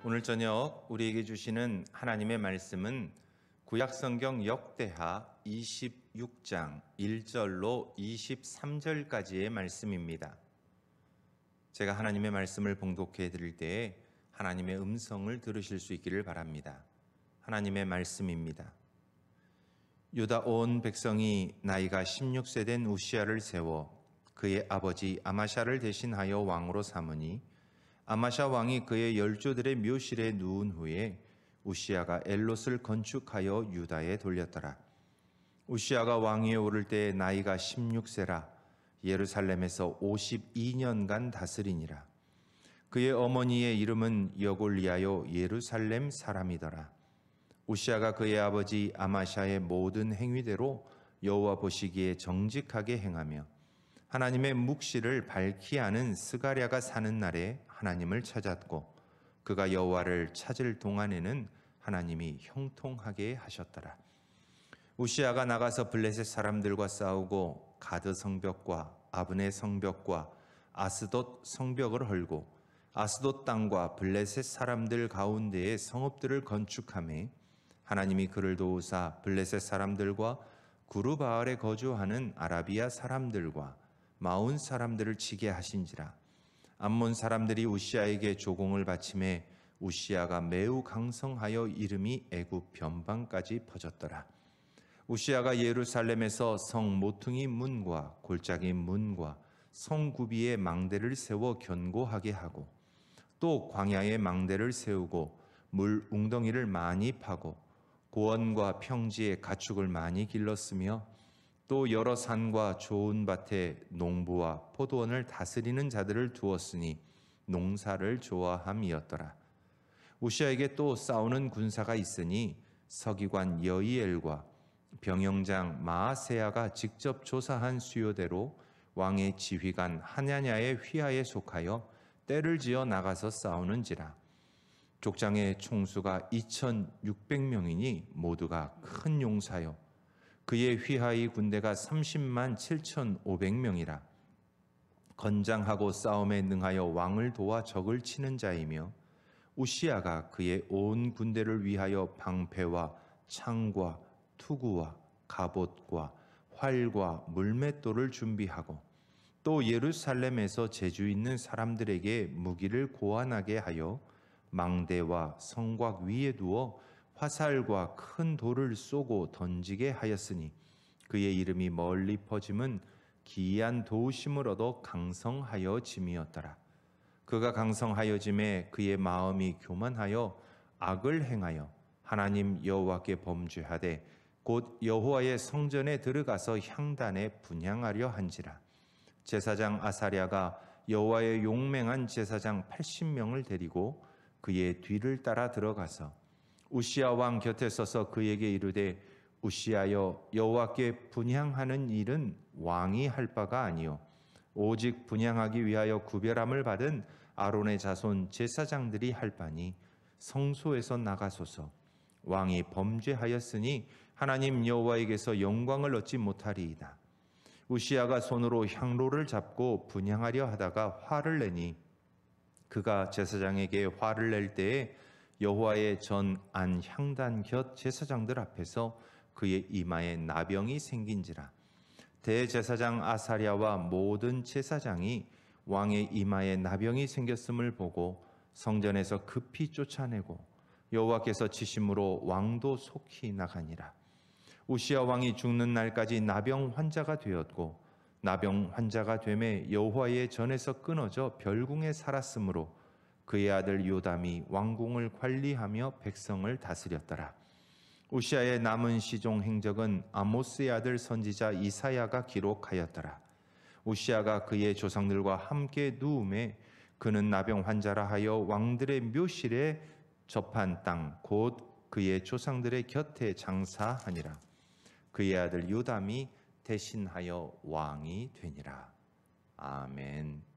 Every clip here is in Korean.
오늘 저녁 우리에게 주시는 하나님의 말씀은 구약성경 역대하 26장 1절로 23절까지의 말씀입니다. 제가 하나님의 말씀을 봉독해 드릴 때에 하나님의 음성을 들으실 수 있기를 바랍니다. 하나님의 말씀입니다. 유다 온 백성이 나이가 16세 된 우시야를 세워 그의 아버지 아마샤를 대신하여 왕으로 삼으니 아마샤 왕이 그의 열조들의 묘실에 누운 후에 우시야가 엘롯을 건축하여 유다에 돌렸더라. 우시야가 왕위에 오를 때 나이가 16세라 예루살렘에서 52년간 다스리니라. 그의 어머니의 이름은 여골리아요 예루살렘 사람이더라. 우시야가 그의 아버지 아마샤의 모든 행위대로 여호와 보시기에 정직하게 행하며 하나님의 묵시를 밝히 아는 스가랴가 사는 날에 하나님을 찾았고 그가 여호와를 찾을 동안에는 하나님이 형통하게 하셨더라. 우시야가 나가서 블레셋 사람들과 싸우고 가드 성벽과 아브네 성벽과 아스돗 성벽을 헐고 아스돗 땅과 블레셋 사람들 가운데에 성읍들을 건축하매 하나님이 그를 도우사 블레셋 사람들과 구르바알에 거주하는 아라비아 사람들과 마온 사람들을 치게 하신지라. 암몬 사람들이 우시야에게 조공을 바치매 우시야가 매우 강성하여 이름이 애굽 변방까지 퍼졌더라. 우시야가 예루살렘에서 성 모퉁이 문과 골짜기 문과 성구비의 망대를 세워 견고하게 하고 또 광야에 망대를 세우고 물 웅덩이를 많이 파고 고원과 평지에 가축을 많이 길렀으며 또 여러 산과 좋은 밭에 농부와 포도원을 다스리는 자들을 두었으니 농사를 좋아함이었더라. 우시야에게 또 싸우는 군사가 있으니 서기관 여이엘과 병영장 마아세야가 직접 조사한 수요대로 왕의 지휘관 하냐냐의 휘하에 속하여 떼를 지어 나가서 싸우는지라. 족장의 총수가 2,600명이니 모두가 큰 용사요 그의 휘하의 군대가 30만 7,500명이라. 건장하고 싸움에 능하여 왕을 도와 적을 치는 자이며 우시야가 그의 온 군대를 위하여 방패와 창과 투구와 갑옷과 활과 물맷돌을 준비하고 또 예루살렘에서 재주 있는 사람들에게 무기를 고안하게 하여 망대와 성곽 위에 두어 화살과 큰 돌을 쏘고 던지게 하였으니 그의 이름이 멀리 퍼짐은 기이한 도우심을 얻어 강성하여짐이었더라. 그가 강성하여짐에 그의 마음이 교만하여 악을 행하여 하나님 여호와께 범죄하되 곧 여호와의 성전에 들어가서 향단에 분향하려 한지라. 제사장 아사랴가 여호와의 용맹한 제사장 80명을 데리고 그의 뒤를 따라 들어가서 우시야 왕 곁에 서서 그에게 이르되 우시야여 여호와께 분향하는 일은 왕이 할 바가 아니요 오직 분향하기 위하여 구별함을 받은 아론의 자손 제사장들이 할 바니 성소에서 나가소서. 왕이 범죄하였으니 하나님 여호와에게서 영광을 얻지 못하리이다. 우시야가 손으로 향로를 잡고 분향하려 하다가 화를 내니 그가 제사장에게 화를 낼 때에 여호와의 전 안 향단 곁 제사장들 앞에서 그의 이마에 나병이 생긴지라. 대제사장 아사랴와 모든 제사장이 왕의 이마에 나병이 생겼음을 보고 성전에서 급히 쫓아내고 여호와께서 치심으로 왕도 속히 나가니라. 우시야 왕이 죽는 날까지 나병 환자가 되었고 나병 환자가 되매 여호와의 전에서 끊어져 별궁에 살았으므로 그의 아들 요담이 왕궁을 관리하며 백성을 다스렸더라. 우시야의 남은 시종 행적은 아모스의 아들 선지자 이사야가 기록하였더라. 우시야가 그의 조상들과 함께 누움에 그는 나병 환자라 하여 왕들의 묘실에 접한 땅 곧 그의 조상들의 곁에 장사하니라. 그의 아들 요담이 대신하여 왕이 되니라. 아멘.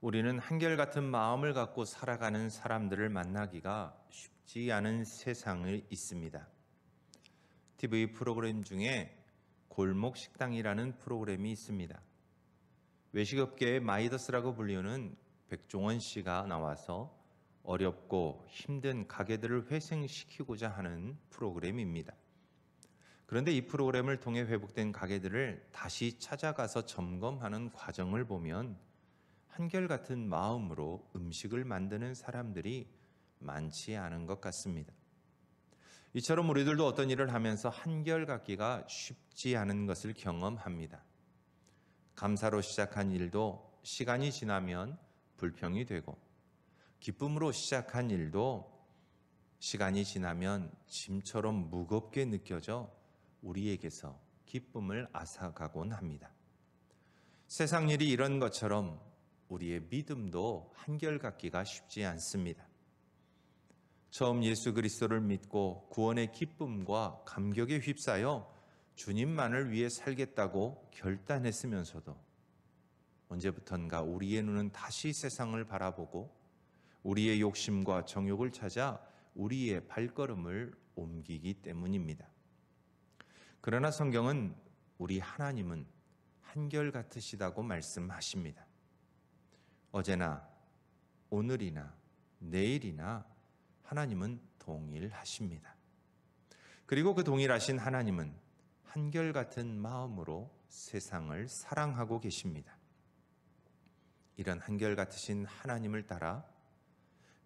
우리는 한결같은 마음을 갖고 살아가는 사람들을 만나기가 쉽지 않은 세상에 있습니다. TV 프로그램 중에 골목식당이라는 프로그램이 있습니다. 외식업계의 마이더스라고 불리는 백종원 씨가 나와서 어렵고 힘든 가게들을 회생시키고자 하는 프로그램입니다. 그런데 이 프로그램을 통해 회복된 가게들을 다시 찾아가서 점검하는 과정을 보면 한결같은 마음으로 음식을 만드는 사람들이 많지 않은 것 같습니다. 이처럼 우리들도 어떤 일을 하면서 한결같기가 쉽지 않은 것을 경험합니다. 감사로 시작한 일도 시간이 지나면 불평이 되고, 기쁨으로 시작한 일도 시간이 지나면 짐처럼 무겁게 느껴져 우리에게서 기쁨을 앗아가곤 합니다. 세상 일이 이런 것처럼 우리의 믿음도 한결같기가 쉽지 않습니다. 처음 예수 그리스도를 믿고 구원의 기쁨과 감격에 휩싸여 주님만을 위해 살겠다고 결단했으면서도 언제부턴가 우리의 눈은 다시 세상을 바라보고 우리의 욕심과 정욕을 찾아 우리의 발걸음을 옮기기 때문입니다. 그러나 성경은 우리 하나님은 한결같으시다고 말씀하십니다. 어제나 오늘이나 내일이나 하나님은 동일하십니다. 그리고 그 동일하신 하나님은 한결같은 마음으로 세상을 사랑하고 계십니다. 이런 한결같으신 하나님을 따라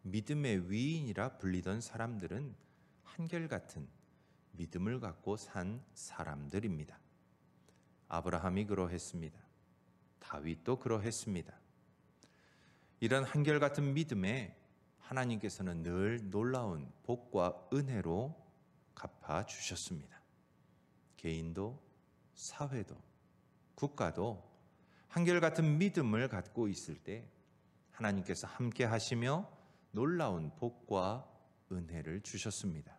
믿음의 위인이라 불리던 사람들은 한결같은 믿음을 갖고 산 사람들입니다. 아브라함이 그러했습니다. 다윗도 그러했습니다. 이런 한결같은 믿음에 하나님께서는 늘 놀라운 복과 은혜로 갚아주셨습니다. 개인도 사회도 국가도 한결같은 믿음을 갖고 있을 때 하나님께서 함께 하시며 놀라운 복과 은혜를 주셨습니다.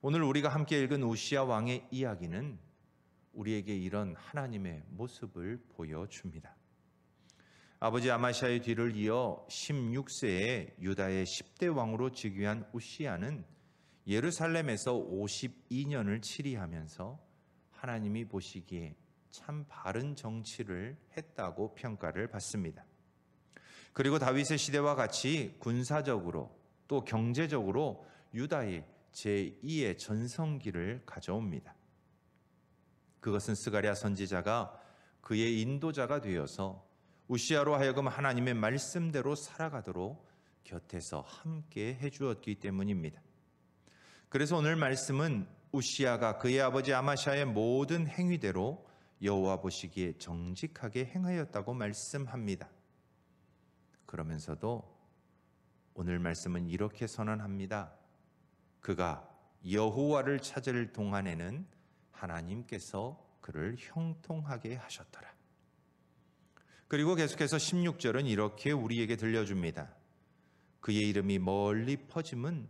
오늘 우리가 함께 읽은 우시야 왕의 이야기는 우리에게 이런 하나님의 모습을 보여줍니다. 아버지 아마시아의 뒤를 이어 16세에 유다의 10대 왕으로 즉위한 우시야는 예루살렘에서 52년을 치리하면서 하나님이 보시기에 참 바른 정치를 했다고 평가를 받습니다. 그리고 다윗의 시대와 같이 군사적으로 또 경제적으로 유다의 제2의 전성기를 가져옵니다. 그것은 스가랴 선지자가 그의 인도자가 되어서 우시야로 하여금 하나님의 말씀대로 살아가도록 곁에서 함께 해주었기 때문입니다. 그래서 오늘 말씀은 우시야가 그의 아버지 아마시아의 모든 행위대로 여호와 보시기에 정직하게 행하였다고 말씀합니다. 그러면서도 오늘 말씀은 이렇게 선언합니다. 그가 여호와를 찾을 동안에는 하나님께서 그를 형통하게 하셨더라. 그리고 계속해서 16절은 이렇게 우리에게 들려줍니다. 그의 이름이 멀리 퍼짐은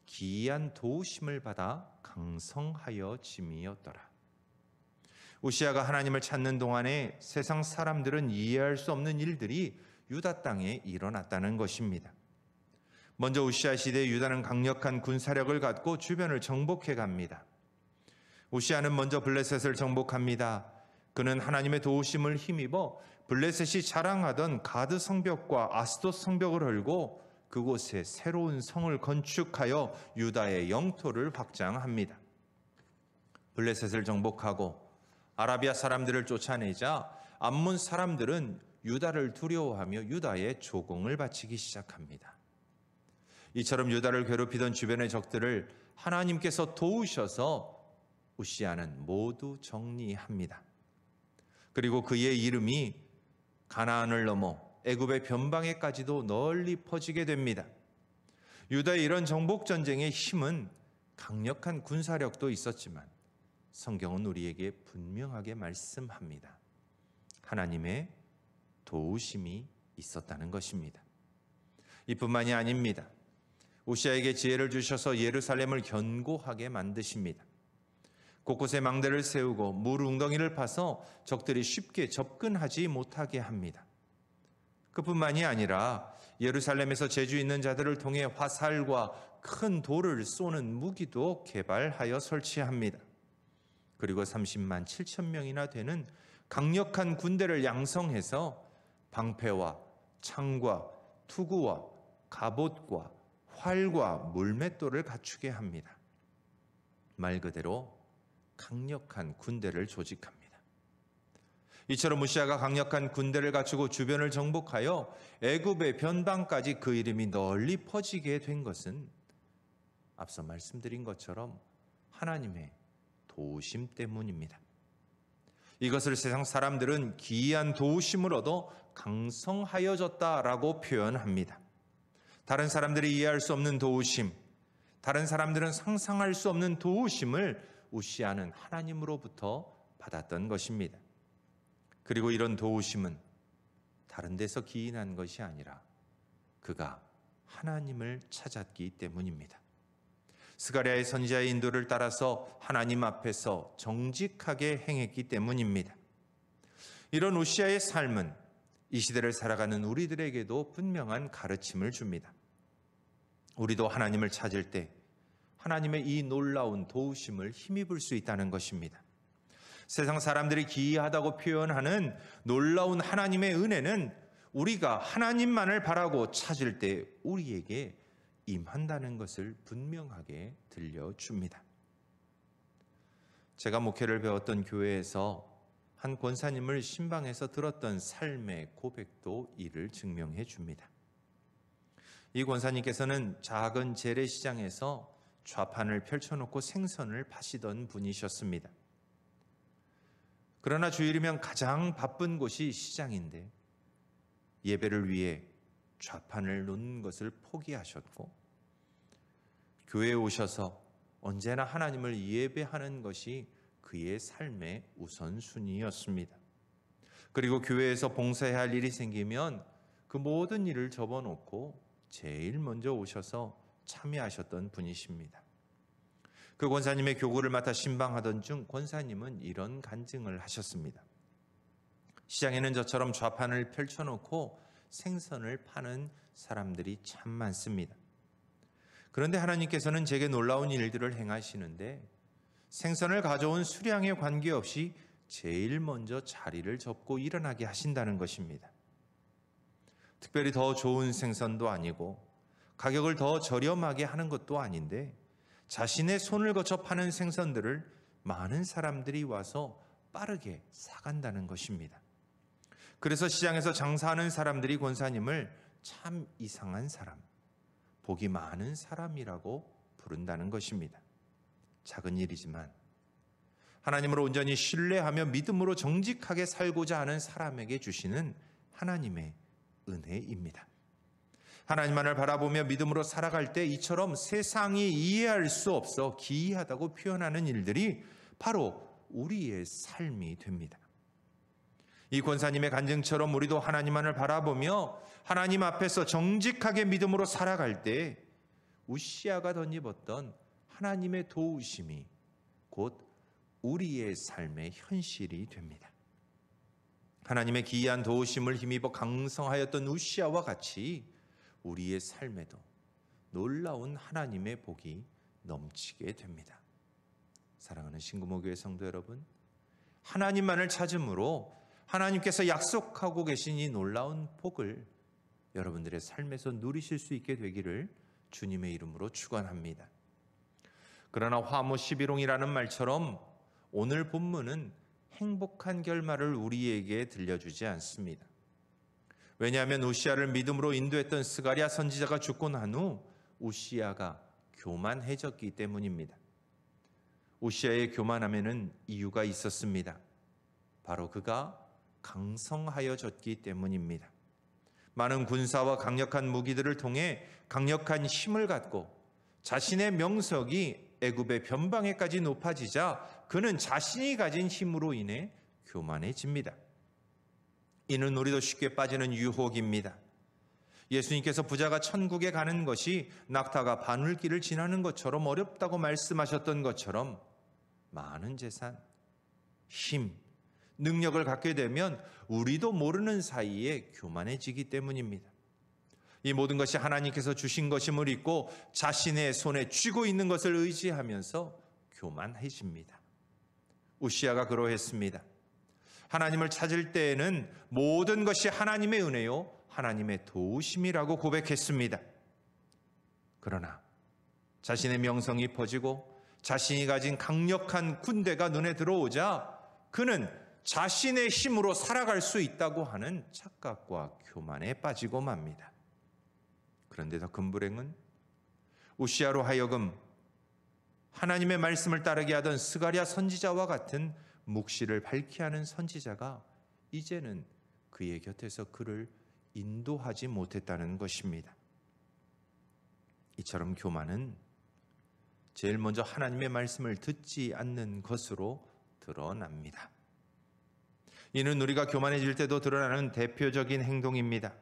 기이한 도우심을 받아 강성하여 짐이었더라. 우시야가 하나님을 찾는 동안에 세상 사람들은 이해할 수 없는 일들이 유다 땅에 일어났다는 것입니다. 먼저 우시야 시대 유다는 강력한 군사력을 갖고 주변을 정복해 갑니다. 우시야는 먼저 블레셋을 정복합니다. 그는 하나님의 도우심을 힘입어 블레셋이 자랑하던 가드 성벽과 아스돗 성벽을 헐고 그곳에 새로운 성을 건축하여 유다의 영토를 확장합니다. 블레셋을 정복하고 아라비아 사람들을 쫓아내자 암몬 사람들은 유다를 두려워하며 유다에 조공을 바치기 시작합니다. 이처럼 유다를 괴롭히던 주변의 적들을 하나님께서 도우셔서 우시야는 모두 정리합니다. 그리고 그의 이름이 가나안을 넘어 애굽의 변방에까지도 널리 퍼지게 됩니다. 유다의 이런 정복 전쟁의 힘은 강력한 군사력도 있었지만 성경은 우리에게 분명하게 말씀합니다. 하나님의 도우심이 있었다는 것입니다. 이뿐만이 아닙니다. 우시야에게 지혜를 주셔서 예루살렘을 견고하게 만드십니다. 곳곳에 망대를 세우고 물 웅덩이를 파서 적들이 쉽게 접근하지 못하게 합니다. 그뿐만이 아니라 예루살렘에서 재주 있는 자들을 통해 화살과 큰 돌을 쏘는 무기도 개발하여 설치합니다. 그리고 30만 7천 명이나 되는 강력한 군대를 양성해서 방패와 창과 투구와 갑옷과 활과 물맷돌을 갖추게 합니다. 말 그대로 강력한 군대를 조직합니다. 이처럼 우시아가 강력한 군대를 갖추고 주변을 정복하여 애굽의 변방까지 그 이름이 널리 퍼지게 된 것은 앞서 말씀드린 것처럼 하나님의 도우심 때문입니다. 이것을 세상 사람들은 기이한 도우심을 얻어 강성하여졌다라고 표현합니다. 다른 사람들이 이해할 수 없는 도우심, 다른 사람들은 상상할 수 없는 도우심을 우시아는 하나님으로부터 받았던 것입니다. 그리고 이런 도우심은 다른 데서 기인한 것이 아니라 그가 하나님을 찾았기 때문입니다. 스가랴의 선지자의 인도를 따라서 하나님 앞에서 정직하게 행했기 때문입니다. 이런 우시아의 삶은 이 시대를 살아가는 우리들에게도 분명한 가르침을 줍니다. 우리도 하나님을 찾을 때 하나님의 이 놀라운 도우심을 힘입을 수 있다는 것입니다. 세상 사람들이 기이하다고 표현하는 놀라운 하나님의 은혜는 우리가 하나님만을 바라고 찾을 때 우리에게 임한다는 것을 분명하게 들려줍니다. 제가 목회를 배웠던 교회에서 한 권사님을 신방에서 들었던 삶의 고백도 이를 증명해 줍니다. 이 권사님께서는 작은 재래시장에서 좌판을 펼쳐놓고 생선을 파시던 분이셨습니다. 그러나 주일이면 가장 바쁜 곳이 시장인데 예배를 위해 좌판을 놓는 것을 포기하셨고 교회에 오셔서 언제나 하나님을 예배하는 것이 그의 삶의 우선순위였습니다. 그리고 교회에서 봉사해야 할 일이 생기면 그 모든 일을 접어놓고 제일 먼저 오셔서 참여하셨던 분이십니다. 그 권사님의 교구를 맡아 신방하던 중 권사님은 이런 간증을 하셨습니다. 시장에는 저처럼 좌판을 펼쳐놓고 생선을 파는 사람들이 참 많습니다. 그런데 하나님께서는 제게 놀라운 일들을 행하시는데 생선을 가져온 수량에 관계없이 제일 먼저 자리를 접고 일어나게 하신다는 것입니다. 특별히 더 좋은 생선도 아니고 가격을 더 저렴하게 하는 것도 아닌데 자신의 손을 거쳐 파는 생선들을 많은 사람들이 와서 빠르게 사간다는 것입니다. 그래서 시장에서 장사하는 사람들이 권사님을 참 이상한 사람, 복이 많은 사람이라고 부른다는 것입니다. 작은 일이지만 하나님을 온전히 신뢰하며 믿음으로 정직하게 살고자 하는 사람에게 주시는 하나님의 은혜입니다. 하나님만을 바라보며 믿음으로 살아갈 때 이처럼 세상이 이해할 수 없어 기이하다고 표현하는 일들이 바로 우리의 삶이 됩니다. 이 권사님의 간증처럼 우리도 하나님만을 바라보며 하나님 앞에서 정직하게 믿음으로 살아갈 때 우시아가 덧입었던 하나님의 도우심이 곧 우리의 삶의 현실이 됩니다. 하나님의 기이한 도우심을 힘입어 강성하였던 우시아와 같이 우리의 삶에도 놀라운 하나님의 복이 넘치게 됩니다. 사랑하는 신구모교회 성도 여러분, 하나님만을 찾음으로 하나님께서 약속하고 계신 이 놀라운 복을 여러분들의 삶에서 누리실 수 있게 되기를 주님의 이름으로 축원합니다. 그러나 화무 11홍이라는 말처럼 오늘 본문은 행복한 결말을 우리에게 들려주지 않습니다. 왜냐하면 우시아를 믿음으로 인도했던 스가랴 선지자가 죽고 난 후 우시아가 교만해졌기 때문입니다. 우시아의 교만함에는 이유가 있었습니다. 바로 그가 강성하여졌기 때문입니다. 많은 군사와 강력한 무기들을 통해 강력한 힘을 갖고 자신의 명석이 애굽의 변방에까지 높아지자 그는 자신이 가진 힘으로 인해 교만해집니다. 이는 우리도 쉽게 빠지는 유혹입니다. 예수님께서 부자가 천국에 가는 것이 낙타가 바늘길을 지나는 것처럼 어렵다고 말씀하셨던 것처럼 많은 재산, 힘, 능력을 갖게 되면 우리도 모르는 사이에 교만해지기 때문입니다. 이 모든 것이 하나님께서 주신 것임을 잊고 자신의 손에 쥐고 있는 것을 의지하면서 교만해집니다. 우시아가 그러했습니다. 하나님을 찾을 때에는 모든 것이 하나님의 은혜요 하나님의 도우심이라고 고백했습니다. 그러나 자신의 명성이 퍼지고 자신이 가진 강력한 군대가 눈에 들어오자 그는 자신의 힘으로 살아갈 수 있다고 하는 착각과 교만에 빠지고 맙니다. 그런데 더 큰 불행은 우시아로 하여금 하나님의 말씀을 따르게 하던 스가랴 선지자와 같은 묵시를 밝히 하는 선지자가 이제는 그의 곁에서 그를 인도하지 못했다는 것입니다. 이처럼 교만은 제일 먼저 하나님의 말씀을 듣지 않는 것으로 드러납니다. 이는 우리가 교만해질 때도 드러나는 대표적인 행동입니다.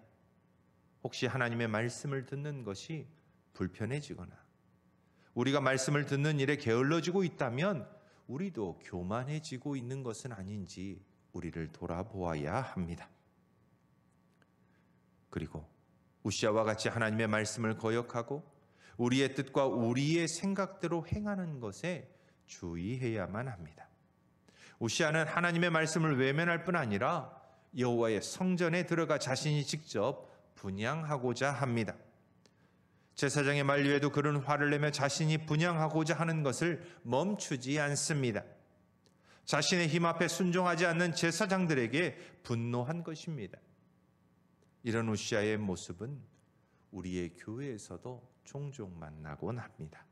혹시 하나님의 말씀을 듣는 것이 불편해지거나 우리가 말씀을 듣는 일에 게을러지고 있다면 우리도 교만해지고 있는 것은 아닌지 우리를 돌아보아야 합니다. 그리고 우시아와 같이 하나님의 말씀을 거역하고 우리의 뜻과 우리의 생각대로 행하는 것에 주의해야만 합니다. 우시아는 하나님의 말씀을 외면할 뿐 아니라 여호와의 성전에 들어가 자신이 직접 분향하고자 합니다. 제사장의 만류에도 그는 화를 내며 자신이 분향하고자 하는 것을 멈추지 않습니다. 자신의 힘 앞에 순종하지 않는 제사장들에게 분노한 것입니다. 이런 우시아의 모습은 우리의 교회에서도 종종 만나곤 합니다.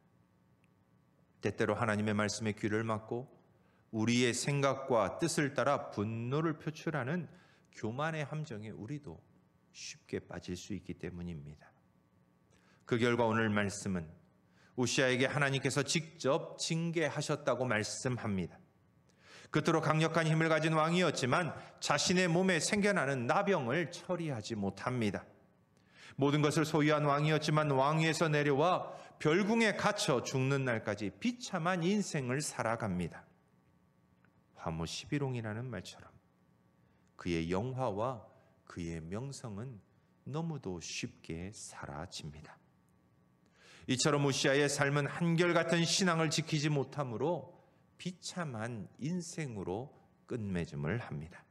때때로 하나님의 말씀에 귀를 막고 우리의 생각과 뜻을 따라 분노를 표출하는 교만의 함정에 우리도 쉽게 빠질 수 있기 때문입니다. 그 결과 오늘 말씀은 우시아에게 하나님께서 직접 징계하셨다고 말씀합니다. 그토록 강력한 힘을 가진 왕이었지만 자신의 몸에 생겨나는 나병을 처리하지 못합니다. 모든 것을 소유한 왕이었지만 왕위에서 내려와 별궁에 갇혀 죽는 날까지 비참한 인생을 살아갑니다. 화무 11홍이라는 말처럼 그의 영화와 그의 명성은 너무도 쉽게 사라집니다. 이처럼 우시아의 삶은 한결같은 신앙을 지키지 못함으로 비참한 인생으로 끝맺음을 합니다.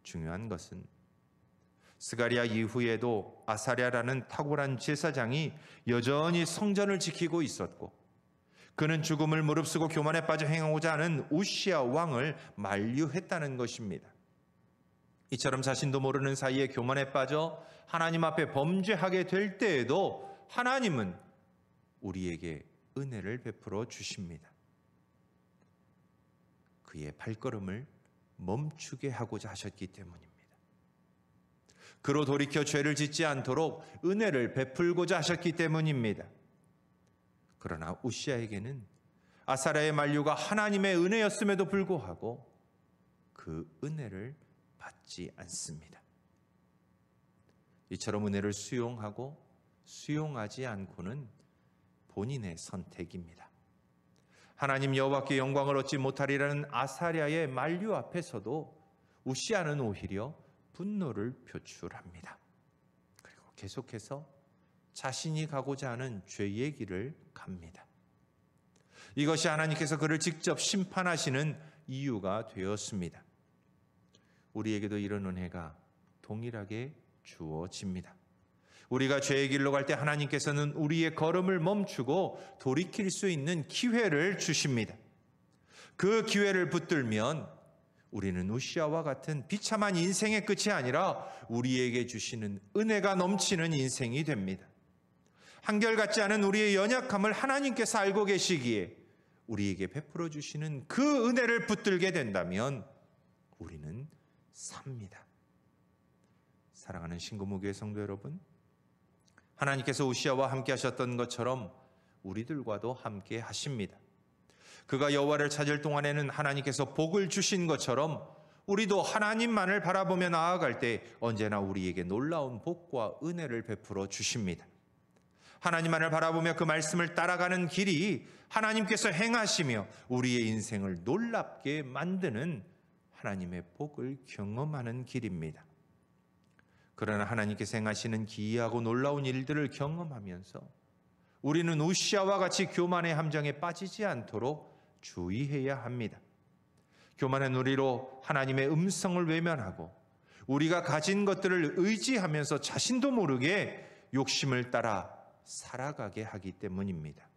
중요한 것은 스가랴 이후에도 아사랴라는 탁월한 제사장이 여전히 성전을 지키고 있었고 그는 죽음을 무릅쓰고 교만에 빠져 행하고자 하는 우시아 왕을 만류했다는 것입니다. 이처럼 자신도 모르는 사이에 교만에 빠져 하나님 앞에 범죄하게 될 때에도 하나님은 우리에게 은혜를 베풀어 주십니다. 그의 발걸음을 멈추게 하고자 하셨기 때문입니다. 그로 돌이켜 죄를 짓지 않도록 은혜를 베풀고자 하셨기 때문입니다. 그러나 우시아에게는 아사랴의 만류가 하나님의 은혜였음에도 불구하고 그 은혜를 받지 않습니다. 이처럼 은혜를 수용하고 수용하지 않고는 본인의 선택입니다. 하나님 여호와께 영광을 얻지 못하리라는 아사랴의 만류 앞에서도 우시아는 오히려 분노를 표출합니다. 그리고 계속해서 자신이 가고자 하는 죄의 길을 갑니다. 이것이 하나님께서 그를 직접 심판하시는 이유가 되었습니다. 우리에게도 이런 은혜가 동일하게 주어집니다. 우리가 죄의 길로 갈 때 하나님께서는 우리의 걸음을 멈추고 돌이킬 수 있는 기회를 주십니다. 그 기회를 붙들면 우리는 우시아와 같은 비참한 인생의 끝이 아니라 우리에게 주시는 은혜가 넘치는 인생이 됩니다. 한결같지 않은 우리의 연약함을 하나님께서 알고 계시기에 우리에게 베풀어 주시는 그 은혜를 붙들게 된다면 우리는 삽니다. 사랑하는 신구무교회 성도 여러분, 하나님께서 우시아와 함께 하셨던 것처럼 우리들과도 함께 하십니다. 그가 여호와를 찾을 동안에는 하나님께서 복을 주신 것처럼 우리도 하나님만을 바라보며 나아갈 때 언제나 우리에게 놀라운 복과 은혜를 베풀어 주십니다. 하나님만을 바라보며 그 말씀을 따라가는 길이 하나님께서 행하시며 우리의 인생을 놀랍게 만드는 하나님의 복을 경험하는 길입니다. 그러나 하나님께서 행하시는 기이하고 놀라운 일들을 경험하면서 우리는 우시아와 같이 교만의 함정에 빠지지 않도록 주의해야 합니다. 교만한 우리로 하나님의 음성을 외면하고 우리가 가진 것들을 의지하면서 자신도 모르게 욕심을 따라 살아가게 하기 때문입니다.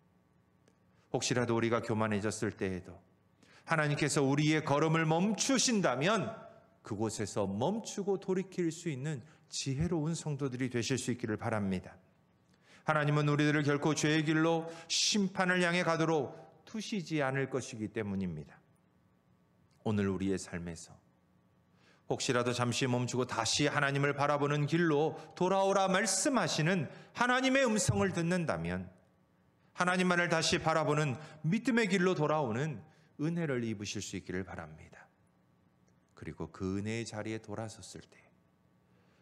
혹시라도 우리가 교만해졌을 때에도 하나님께서 우리의 걸음을 멈추신다면 그곳에서 멈추고 돌이킬 수 있는 지혜로운 성도들이 되실 수 있기를 바랍니다. 하나님은 우리들을 결코 죄의 길로 심판을 향해 가도록 두시지 않을 것이기 때문입니다. 오늘 우리의 삶에서 혹시라도 잠시 멈추고 다시 하나님을 바라보는 길로 돌아오라 말씀하시는 하나님의 음성을 듣는다면 하나님만을 다시 바라보는 믿음의 길로 돌아오는 은혜를 입으실 수 있기를 바랍니다. 그리고 그 은혜의 자리에 돌아섰을 때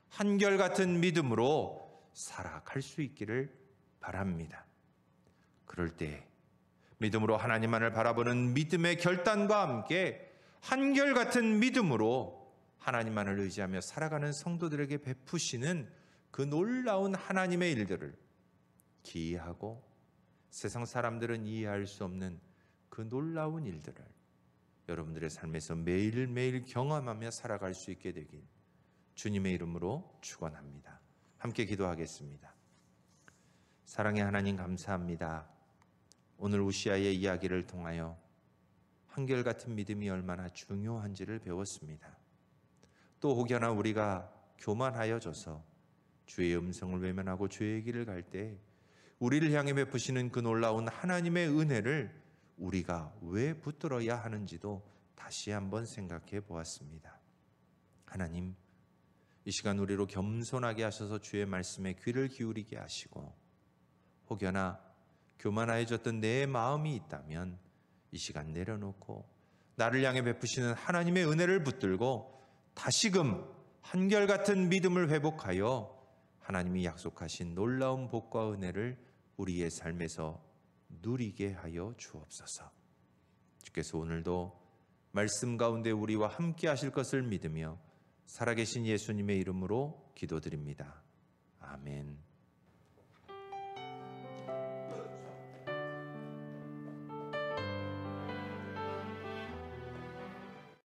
한결같은 믿음으로 살아갈 수 있기를 바랍니다. 그럴 때 믿음으로 하나님만을 바라보는 믿음의 결단과 함께 한결같은 믿음으로 하나님만을 의지하며 살아가는 성도들에게 베푸시는 그 놀라운 하나님의 일들을 기이하고 세상 사람들은 이해할 수 없는 그 놀라운 일들을 여러분들의 삶에서 매일매일 경험하며 살아갈 수 있게 되길 주님의 이름으로 축원합니다. 함께 기도하겠습니다. 사랑의 하나님 감사합니다. 오늘 우시아의 이야기를 통하여 한결같은 믿음이 얼마나 중요한지를 배웠습니다. 또 혹여나 우리가 교만하여져서 주의 음성을 외면하고 주의 길을 갈 때 우리를 향해 베푸시는 그 놀라운 하나님의 은혜를 우리가 왜 붙들어야 하는지도 다시 한번 생각해 보았습니다. 하나님, 이 시간 우리로 겸손하게 하셔서 주의 말씀에 귀를 기울이게 하시고 혹여나 교만하여졌던 내 마음이 있다면 이 시간 내려놓고 나를 향해 베푸시는 하나님의 은혜를 붙들고 다시금 한결같은 믿음을 회복하여 하나님이 약속하신 놀라운 복과 은혜를 우리의 삶에서 누리게 하여 주옵소서. 주께서 오늘도 말씀 가운데 우리와 함께 하실 것을 믿으며 살아계신 예수님의 이름으로 기도드립니다. 아멘.